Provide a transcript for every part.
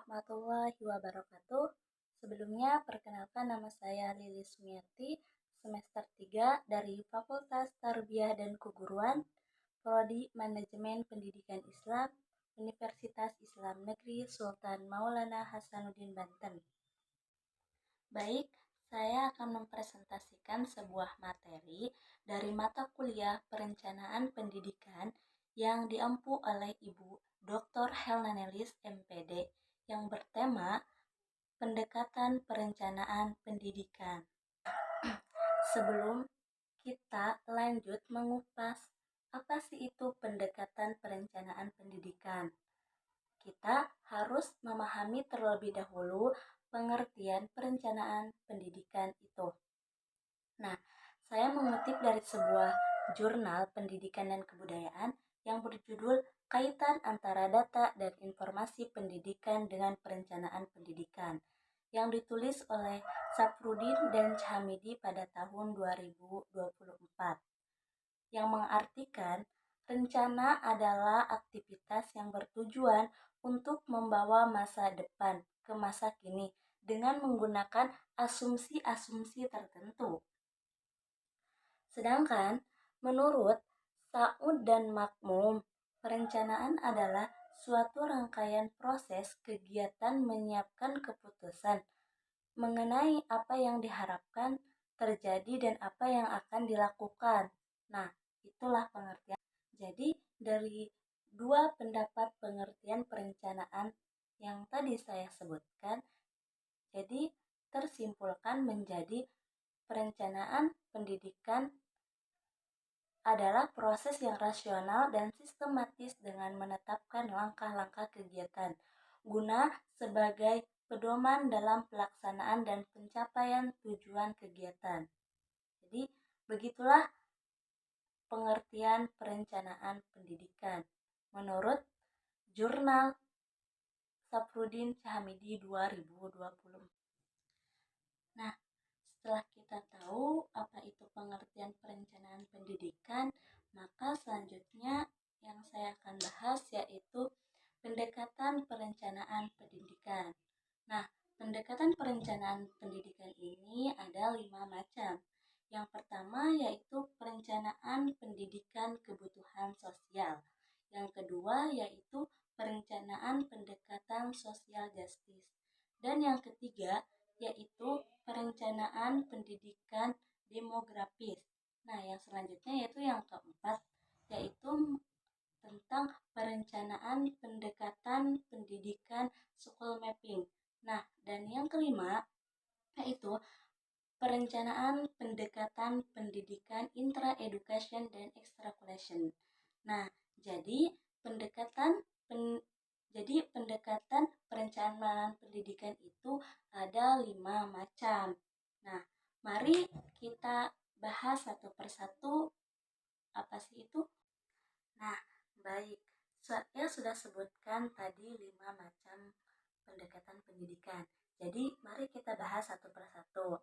warahmatullahi wabarakatuh. Sebelumnya, perkenalkan nama saya Lilis Sumiati, semester 3 dari Fakultas Tarbiyah dan Keguruan, Prodi Manajemen Pendidikan Islam, Universitas Islam Negeri Sultan Maulana Hasanuddin Banten. Baik, saya akan mempresentasikan sebuah materi dari mata kuliah Perencanaan Pendidikan yang diampu oleh Ibu Dr. Helna Nelis, MPD, yang bertema Pendekatan Perencanaan Pendidikan. Sebelum kita lanjut mengupas apa sih itu pendekatan perencanaan pendidikan, kita harus memahami terlebih dahulu pengertian perencanaan pendidikan itu. Nah, saya mengutip dari sebuah jurnal pendidikan dan kebudayaan yang berjudul Kaitan Antara Data dan Informasi Pendidikan dengan Perencanaan Pendidikan, yang ditulis oleh Safrudin dan Chamidi pada tahun 2024, yang mengartikan rencana adalah aktivitas yang bertujuan untuk membawa masa depan ke masa kini dengan menggunakan asumsi-asumsi tertentu. Sedangkan menurut Saud dan Makmum, perencanaan adalah suatu rangkaian proses kegiatan menyiapkan keputusan mengenai apa yang diharapkan terjadi dan apa yang akan dilakukan. Nah, itulah pengertian. Jadi, dari dua pendapat pengertian perencanaan yang tadi saya sebutkan, jadi tersimpulkan menjadi perencanaan pendidikan adalah proses yang rasional dan sistematis dengan menetapkan langkah-langkah kegiatan guna sebagai pedoman dalam pelaksanaan dan pencapaian tujuan kegiatan. Jadi, begitulah pengertian perencanaan pendidikan menurut jurnal Safrudin Chamidi 2020. Nah, setelah kita tahu apa itu pengertian perencanaan pendidikan, maka selanjutnya yang saya akan bahas yaitu pendekatan perencanaan pendidikan. Nah, pendekatan perencanaan pendidikan ini ada 5 macam. Yang pertama yaitu perencanaan pendidikan kebutuhan sosial. Yang kedua yaitu perencanaan pendekatan sosial justice. Dan yang ketiga yaitu perencanaan pendidikan demografis. Nah, yang selanjutnya yaitu yang keempat, yaitu tentang perencanaan pendekatan pendidikan school mapping. Nah, dan yang kelima yaitu perencanaan pendekatan pendidikan intra-education dan extracurriculation. Nah, jadi pendekatan perencanaan pendidikan itu ada 5 macam. Nah, mari kita bahas satu persatu apa sih itu. Nah, baik. Saya sudah sebutkan tadi 5 macam pendekatan pendidikan. Jadi, mari kita bahas satu persatu.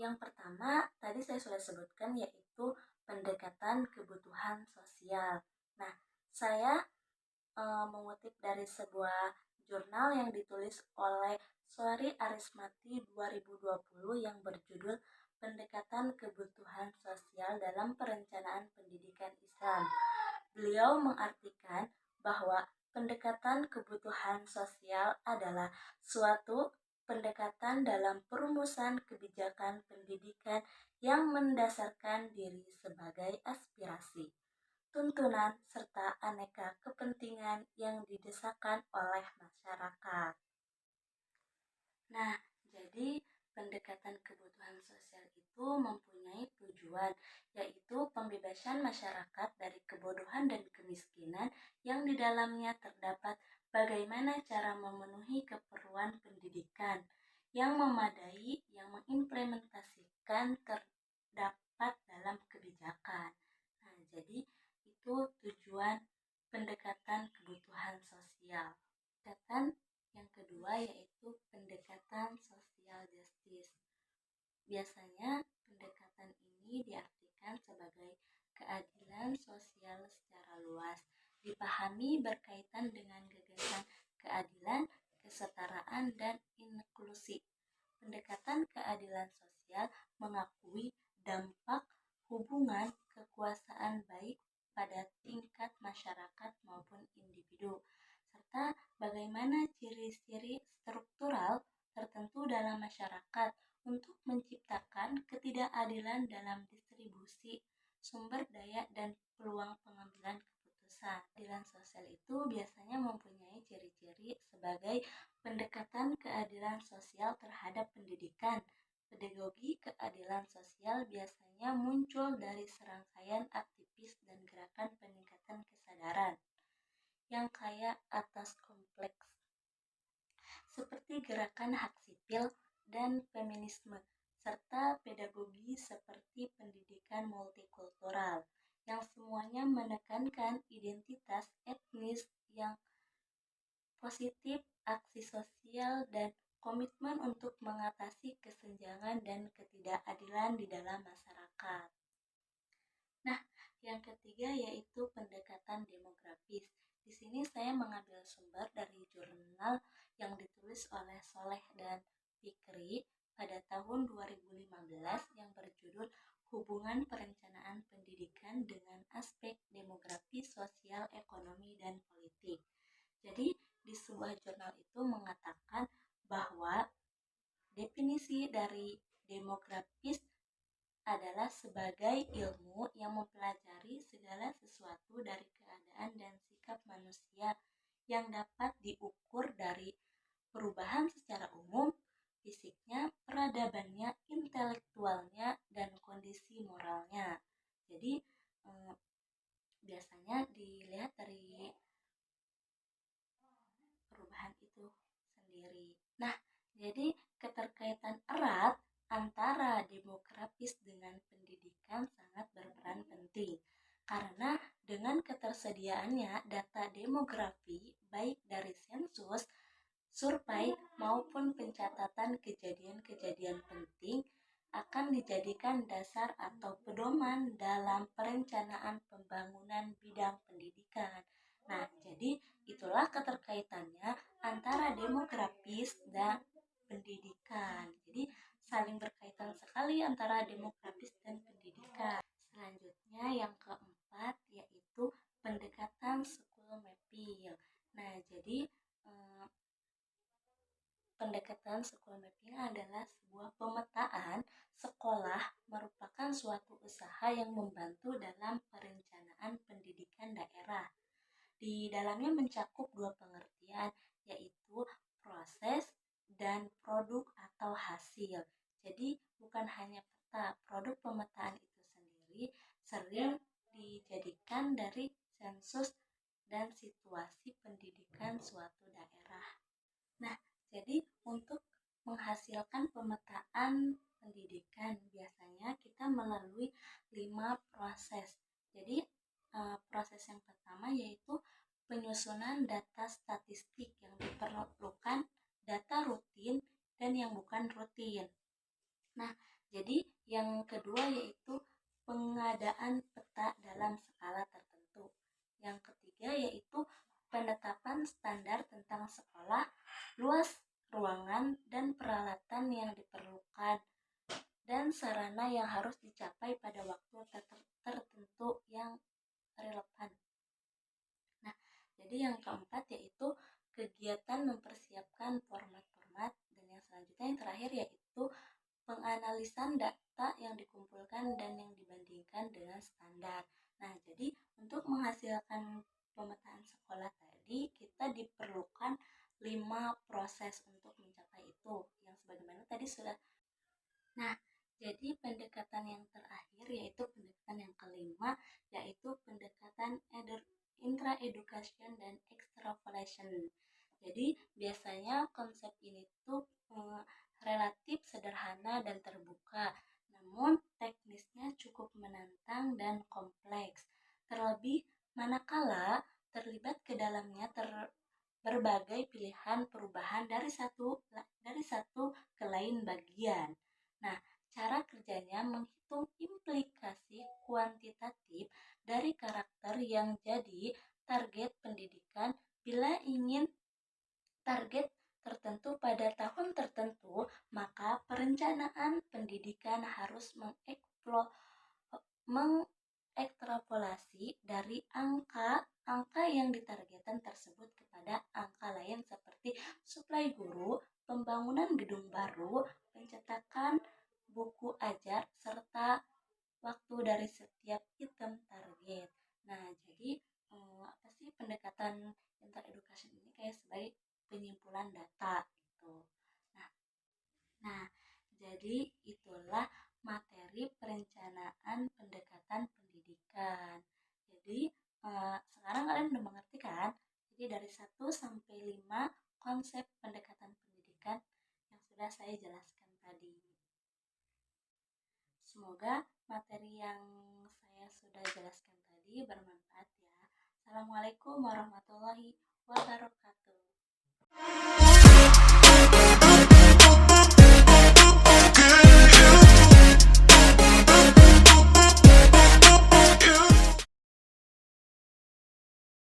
Yang pertama, tadi saya sudah sebutkan yaitu pendekatan kebutuhan sosial. Nah, saya mengutip dari sebuah jurnal yang ditulis oleh Sori Arismati 2020 yang berjudul Pendekatan Kebutuhan Sosial dalam Perencanaan Pendidikan Islam. Beliau mengartikan bahwa pendekatan kebutuhan sosial adalah suatu pendekatan dalam perumusan kebijakan pendidikan yang mendasarkan diri sebagai aspirasi, tuntunan, serta aneka kepentingan yang didesakkan oleh masyarakat. Nah, jadi pendekatan kebutuhan sosial itu mempunyai tujuan, yaitu pembebasan masyarakat dari kebodohan dan kemiskinan yang di dalamnya terdapat bagaimana cara memenuhi keperluan pendidikan yang memadai yang mengimplementasikan terdapat dalam kebijakan. Nah, jadi itu tujuan pendekatan kebutuhan sosial. Pendekatan yang kedua yaitu pendekatan social justice. Biasanya pendekatan ini diartikan sebagai keadilan sosial secara luas, dipahami berkaitan dengan gagasan keadilan, kesetaraan, dan inklusi. Pendekatan keadilan sosial mengakui dampak hubungan kekuasaan baik pada tingkat masyarakat maupun individu, serta bagaimana ciri-ciri struktural tertentu dalam masyarakat untuk menciptakan ketidakadilan dalam distribusi sumber daya dan peluang pengambilan keputusan. Keadilan sosial itu biasanya mempunyai ciri-ciri sebagai pendekatan keadilan sosial terhadap pendidikan. Pedagogi keadilan sosial biasanya muncul dari serangkaian aktivis dan gerakan peningkatan kesadaran yang kaya atas kompleks, seperti gerakan hak sipil dan feminisme, serta pedagogi seperti pendidikan multikultural, yang semuanya menekankan identitas etnis yang positif, aksi sosial, dan komitmen untuk mengatasi kesenjangan dan ketidakadilan di dalam masyarakat. Nah, yang ketiga yaitu pendekatan demografis. Di sini saya mengambil sumber dari jurnal yang ditulis oleh Soleh dan Fikri pada tahun 2015 yang berjudul Hubungan Perencanaan Pendidikan dengan Aspek Demografi, Sosial, Ekonomi, dan Politik. Jadi, di sebuah jurnal itu mengatakan bahwa definisi dari demografis adalah sebagai ilmu yang mempelajari segala sesuatu dari keadaan dan sikap manusia yang dapat diukur dari perubahan secara umum, fisiknya, peradabannya, intelektualnya, dan kondisi moralnya. Jadi biasanya dilihat dari perubahan itu sendiri. Nah, jadi keterkaitan erat antara demografis dengan pendidikan sangat berperan penting. Karena dengan ketersediaannya data demografi baik dari sensus, survei maupun pencatatan kejadian-kejadian penting akan dijadikan dasar atau pedoman dalam perencanaan pembangunan bidang pendidikan. Nah, jadi itulah keterkaitannya antara demografis dan pendidikan. Jadi saling berkaitan sekali antara demografis dan pendidikan. Selanjutnya yang keempat yaitu pendekatan school mapping. Nah, jadi pendekatan school mapping adalah sebuah pemetaan sekolah merupakan suatu usaha yang membantu dalam perencanaan pendidikan daerah. Di dalamnya mencakup dua pengertian, yaitu proses dan produk atau hasil. Jadi bukan hanya peta, produk pemetaan itu sendiri sering dijadikan dari sensus dan situasi pendidikan suatu daerah. Nah, jadi untuk menghasilkan pemetaan pendidikan biasanya kita melalui 5 proses. Jadi proses yang pertama yaitu penyusunan data statistik yang diperlukan data rutin dan yang bukan rutin. Nah, jadi yang kedua yaitu pengadaan peta dalam skala tertentu. Yang ketiga yaitu penetapan standar tentang sekolah, luas ruangan dan peralatan yang diperlukan, dan sarana yang harus dicapai pada waktu tertentu yang relevan. Nah, jadi yang keempat yaitu kegiatan mempersiapkan format-format, dan yang selanjutnya yang terakhir yaitu penganalisan data yang dikumpulkan dan yang dibandingkan dengan standar. Nah, jadi untuk menghasilkan pemetaan sekolah tadi kita diperlukan 5 proses untuk mencapai itu yang sebagaimana tadi sudah. Nah, jadi pendekatan yang terakhir yaitu pendekatan yang kelima yaitu pendekatan intra-education dan extrapolation. Jadi biasanya konsep ini tuh relatif sederhana dan terbuka, namun teknisnya cukup menantang dan kompleks. Terlebih manakala terlibat ke dalamnya berbagai pilihan perubahan dari satu ke lain bagian. Nah, cara kerjanya menghitung implikasi kuantitatif dari karakter yang jadi target pendidikan bila ingin target tertentu pada tahun tertentu, maka perencanaan pendidikan harus mengekstrapolasi dari angka yang ditargetkan tersebut kepada angka lain seperti suplai guru, pembangunan gedung baru, pencetakan buku ajar, serta waktu dari setiap item target. Nah, jadi apa sih pendekatan interedukasi ini kayak sebagai penyimpulan data gitu. Nah, nah, jadi itulah materi perencanaan pendekatan pendidikan. Jadi sekarang kalian udah mengerti kan? Jadi dari 1 sampai 5 konsep pendekatan pendidikan yang sudah saya jelaskan tadi. Semoga materi yang saya sudah jelaskan tadi bermanfaat ya. Assalamualaikum warahmatullahi wabarakatuh.